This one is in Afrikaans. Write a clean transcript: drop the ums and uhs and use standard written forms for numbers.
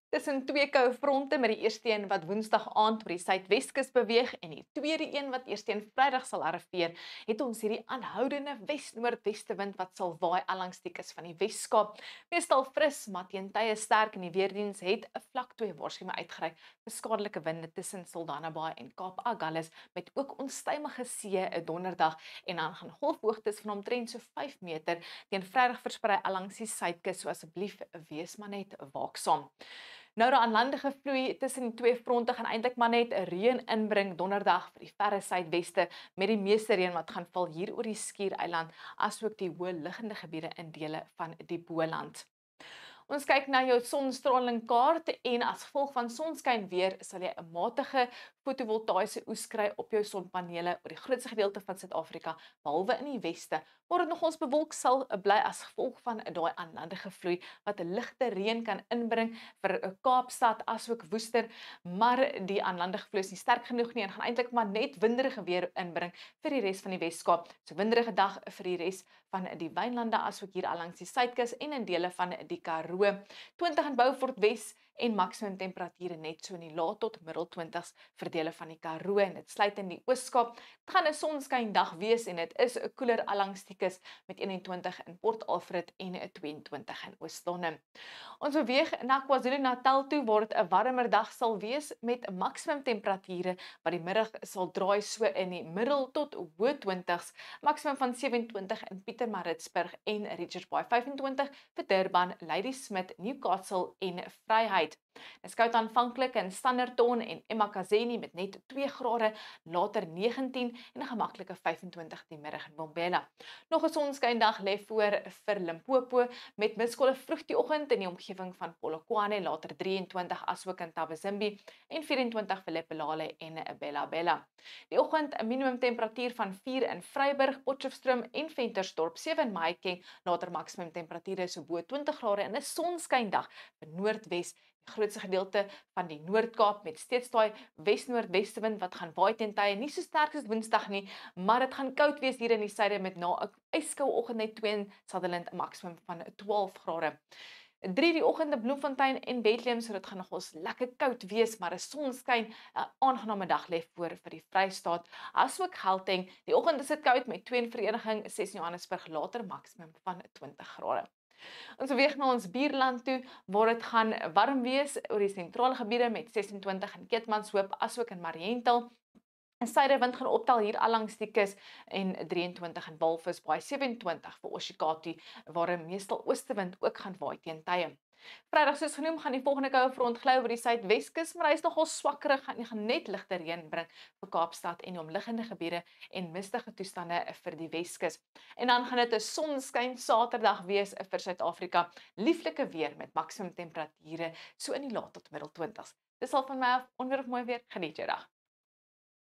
Tussen twee koue fronte met die eerste een wat Woensdag aand oor die suidweskus beweeg en die tweede een wat eers teen Vrydag sal arriveer, het ons hierdie aanhoudende wes-noordwestewind wat sal waai allangs die kus van die Weskaap. Meestal fris, maar teen tye sterk en die weerdiens het 'n vlak 2 waarskuwing uitgereik vir skadelike winde tussen Saldanha Bay en Kaap Agulhas met ook onstuimige see 'n donderdag en dan gaan golfhoogtes van omtrent so 5 meter teen Vrydag versprei allangs die suidkus, so asseblief wees maar net waaksaam. Nou die aanlandige vloei tussen die twee fronte gaan eintlik maar net 'n reën inbring donderdag vir die verre suidweste met die meeste reën wat gaan val hier oor die Skiereiland asook die hoë liggende gebiede in dele van die Boland. Ons kyk na jou sonstraling kaart en as gevolg van sonskyn weer sal jy 'n matige fotovoltaïese oes kry op jou sonpanele oor die grootste gedeelte van Suid-Afrika, behalwe in die weste, waar dit nogals bewolk sal bly as gevolg van daai aanlandige vloei wat 'n ligte reën kan inbring vir 'n Kaapstad asook Woester, maar die aanlandige vloei is nie sterk genoeg nie en gaan eintlik maar net winderige weer inbring vir die res van die Weskaap. So winderige dag vir die res van die Wynlande asook hier allangs die suidkus en in dele van die Karoo. 20 in Beaufort Wes en maksimum temperature net so in die laat tot middel 20s vir dele van die Karoo en dit sluit in die Ooskaap. Dit gaan 'n sonskyn dag wees en dit is 'n koeler allangs die kus met 21 in Port Alfred en 'n 22 in Oostende. Ons beweeg na KwaZulu-Natal toe waar dit 'n warmer dag sal wees met maksimum temperature wat die middag sal draai so in die middel tot hoë 20s, maksimum van 27 in Pietermaritzburg en Richards Bay, 25 vir Durban, Ladysmith, Newcastle en Vryheid. Dit skout aanvanklik in Standerton en eMakhazeni met net 2 grade, later 19 en 'n gemaklike 25 die middag in Mbombela. Nog 'n sonskyndag lê voor vir Limpopo met miskolle vroeg die oggend in die omgewing van Polokwane, later 23 asook in Tabazimbi en 24 vir Lephalale en Bela-Bela. Die oggend 'n minimum temperatuur van 4 in Vryburg, Potchefstroom en Ventersdorp, 7 in Mahikeng, later maksimum temperature so bo 20 grade en 'n sonskyndag vir Noordwes. Die grootste gedeelte van die Noord-Kaap met steeds daai wes-noordwestewind wat gaan waai teen tye nie so sterk soos Woensdag nie, maar dit gaan koud wees hier in die suide met na 'n yskoue oggend net 2 in Sutherland 'n maksimum van 12 grade. 3 die oggend in Bloemfontein en Bethlehem, so dit gaan nogals lekker koud wees, maar 'n sonskyn, 'n aangename dag lê voor vir die Vrystaat, asook Gauteng. Die oggend is dit koud met 2 in Vereniging, 6 in Johannesburg, later maksimum van 20 grade. Ons beweeg na ons buurland toe waar dit gaan warm wees oor die sentrale gebiede met 26 in Keetmanshoop asook in Mariental. 'n Suidewind gaan optel hier allangs die kus en 23 in Walvis Bay, 27 vir Oshikati waar 'n meestal oostewind ook gaan waai teen tye. Vrydag soos genoem gaan die volgende koue front gly oor die suidweskus, maar hy is nogal swakkerig en gaan net ligte reën bring vir Kaapstad en die omliggende gebiede en mistige toestande vir die Weskus. En dan gaan dit 'n sonskyn Saterdag wees vir Suid-Afrika. Lieflike weer met maksimum temperature so in die laat tot middel 20s. Dis al van my af, onweer of mooi weer, geniet jou dag.